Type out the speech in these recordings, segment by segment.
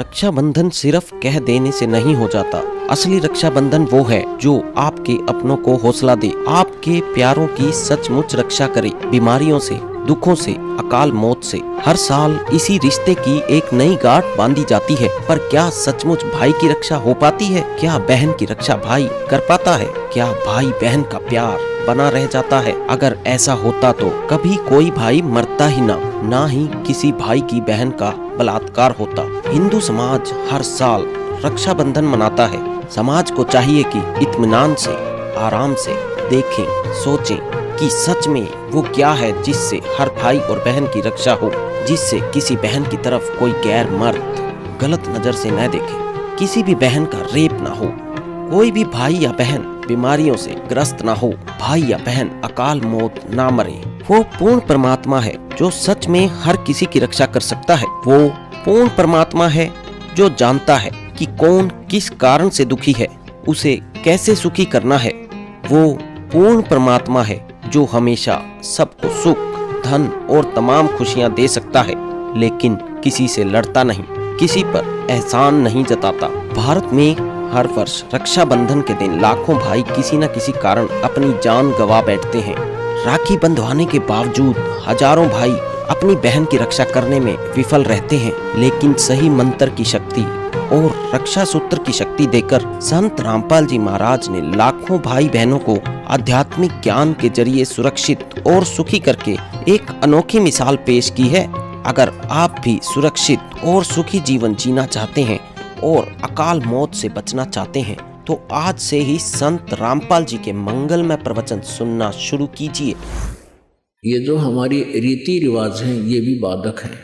रक्षाबंधन सिर्फ कह देने से नहीं हो जाता। असली रक्षाबंधन वो है जो आपके अपनों को हौसला दे, आपके प्यारों की सचमुच रक्षा करे, बीमारियों से, दुखों से, अकाल मौत से। हर साल इसी रिश्ते की एक नई गांठ बांधी जाती है, पर क्या सचमुच भाई की रक्षा हो पाती है? क्या बहन की रक्षा भाई कर पाता है? क्या भाई बहन का प्यार बना रह जाता है? अगर ऐसा होता तो कभी कोई भाई मरता ही ना ही किसी भाई की बहन का बलात्कार होता। हिंदू समाज हर साल रक्षाबंधन मनाता है। समाज को चाहिए कि इत्मीनान से, आराम से देखें, सोचें कि सच में वो क्या है जिससे हर भाई और बहन की रक्षा हो, जिससे किसी बहन की तरफ कोई गैर मर्द गलत नजर से न देखे, किसी भी बहन का रेप ना हो, कोई भी भाई या बहन बीमारियों से ग्रस्त ना हो, भाई या बहन अकाल मौत ना मरे। वो पूर्ण परमात्मा है जो सच में हर किसी की रक्षा कर सकता है। वो पूर्ण परमात्मा है जो जानता है कि कौन किस कारण से दुखी है, उसे कैसे सुखी करना है। वो पूर्ण परमात्मा है जो हमेशा सबको सुख, धन और तमाम खुशियां दे सकता है, लेकिन किसी से लड़ता नहीं, किसी पर एहसान नहीं जताता। भारत में हर वर्ष रक्षाबंधन के दिन लाखों भाई किसी न किसी कारण अपनी जान गंवा बैठते हैं। राखी बंधवाने के बावजूद हजारों भाई अपनी बहन की रक्षा करने में विफल रहते हैं, लेकिन सही मंत्र की शक्ति और रक्षा सूत्र की शक्ति देकर संत रामपाल जी महाराज ने लाखों भाई बहनों को आध्यात्मिक ज्ञान के जरिए सुरक्षित और सुखी करके एक अनोखी मिसाल पेश की है। अगर आप भी सुरक्षित और सुखी जीवन जीना चाहते हैं और अकाल मौत से बचना चाहते हैं, तो आज से ही संत रामपाल जी के मंगलमय प्रवचन सुनना शुरू कीजिए। ये जो हमारी रीति रिवाज हैं ये भी बाधक हैं।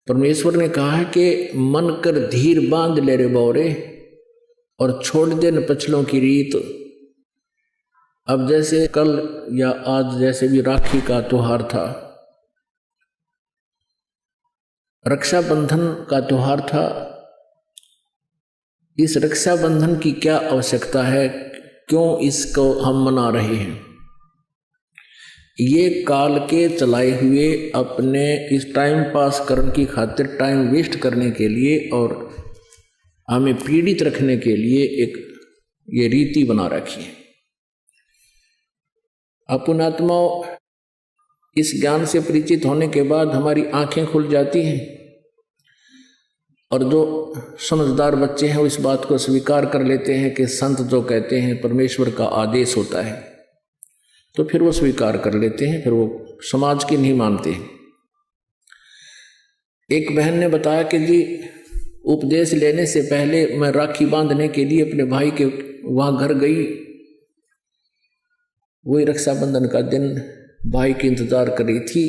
परमेश्वर ने कहा है कि मन कर धीर बांध ले रे बौरे और छोड़ दे न पछलों की रीत। अब जैसे कल या आज जैसे भी राखी का त्योहार था, रक्षाबंधन का त्योहार था, इस रक्षाबंधन की क्या आवश्यकता है, क्यों इसको हम मना रहे हैं? ये काल के चलाए हुए अपने इस टाइम पास करने की खातिर, टाइम वेस्ट करने के लिए और हमें पीड़ित रखने के लिए एक ये रीति बना रखी है। अपन आत्मा इस ज्ञान से परिचित होने के बाद हमारी आंखें खुल जाती हैं और जो समझदार बच्चे हैं वो इस बात को स्वीकार कर लेते हैं कि संत जो कहते हैं परमेश्वर का आदेश होता है, तो फिर वो स्वीकार कर लेते हैं, फिर वो समाज की नहीं मानते। एक बहन ने बताया कि जी उपदेश लेने से पहले मैं राखी बांधने के लिए अपने भाई के वहाँ घर गई। वही रक्षाबंधन का दिन भाई की इंतजार कर रही थी।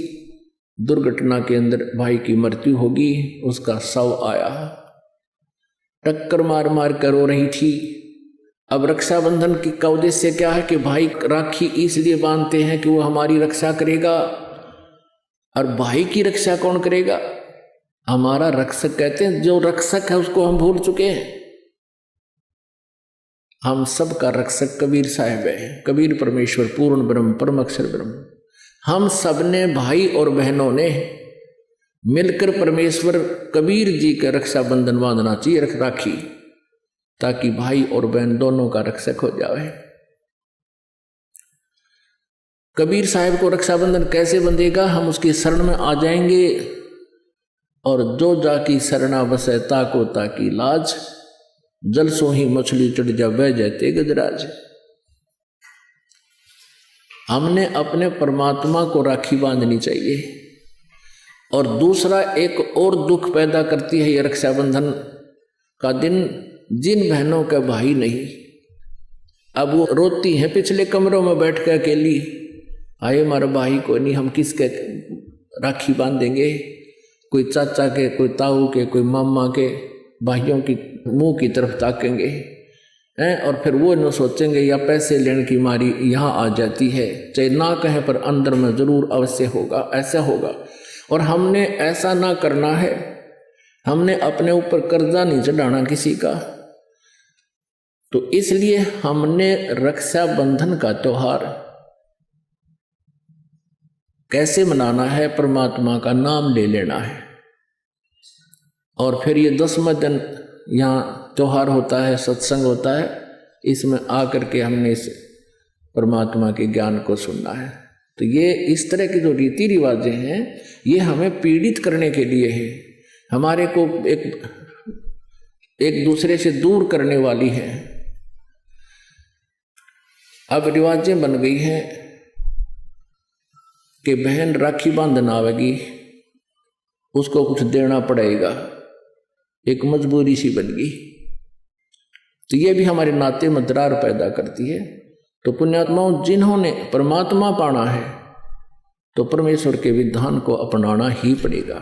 दुर्घटना के अंदर भाई की मृत्यु होगी, उसका शव आया, टक्कर मार मार कर रो रही थी। अब रक्षाबंधन की का उद्देश्य क्या है कि भाई राखी इसलिए बांधते हैं कि वो हमारी रक्षा करेगा। और भाई की रक्षा कौन करेगा? हमारा रक्षक। कहते हैं जो रक्षक है उसको हम भूल चुके हैं। हम सब का रक्षक कबीर साहब है। कबीर परमेश्वर पूर्ण ब्रह्म परम अक्षर ब्रह्म। हम सब ने भाई और बहनों ने मिलकर परमेश्वर कबीर जी का रक्षाबंधन बांधना चाहिए, राखी, ताकि भाई और बहन दोनों का रक्षक हो जाए। कबीर साहब को रक्षाबंधन कैसे बंधेगा? हम उसकी शरण में आ जाएंगे और जो जाकी शरणा बसे ताको ताकी लाज, जल सो ही मछली चढ़ जा बह जाते गजराज। हमने अपने परमात्मा को राखी बांधनी चाहिए। और दूसरा एक और दुख पैदा करती है ये रक्षाबंधन का दिन, जिन बहनों का भाई नहीं, अब वो रोती हैं पिछले कमरों में बैठ कर अकेली, आए हमारा भाई को नहीं, हम किसके राखी बांधेंगे? कोई चाचा के, कोई ताऊ के, कोई मामा के भाइयों की मुंह की तरफ ताकेंगे हैं, और फिर वो न सोचेंगे या पैसे लेने की मारी यहाँ आ जाती है, चाहे ना कहें पर अंदर में जरूर अवश्य होगा, ऐसा होगा। और हमने ऐसा ना करना है। हमने अपने ऊपर कर्जा नहीं चढ़ाना किसी का। तो इसलिए हमने रक्षाबंधन का त्योहार कैसे मनाना है? परमात्मा का नाम ले लेना है। और फिर ये 10वें दिन यहाँ त्योहार होता है, सत्संग होता है, इसमें आकर के हमने इस परमात्मा के ज्ञान को सुनना है। तो ये इस तरह के जो रीति रिवाजें हैं ये हमें पीड़ित करने के लिए है, हमारे को एक दूसरे से दूर करने वाली है। अब रिवाजें बन गई हैं कि बहन राखी बांधना आवेगी, उसको कुछ देना पड़ेगा, एक मजबूरी सी बन गई। तो ये भी हमारे नाते में दरार पैदा करती है। तो पुण्यात्माओं, जिन्होंने परमात्मा पाना है तो परमेश्वर के विधान को अपनाना ही पड़ेगा।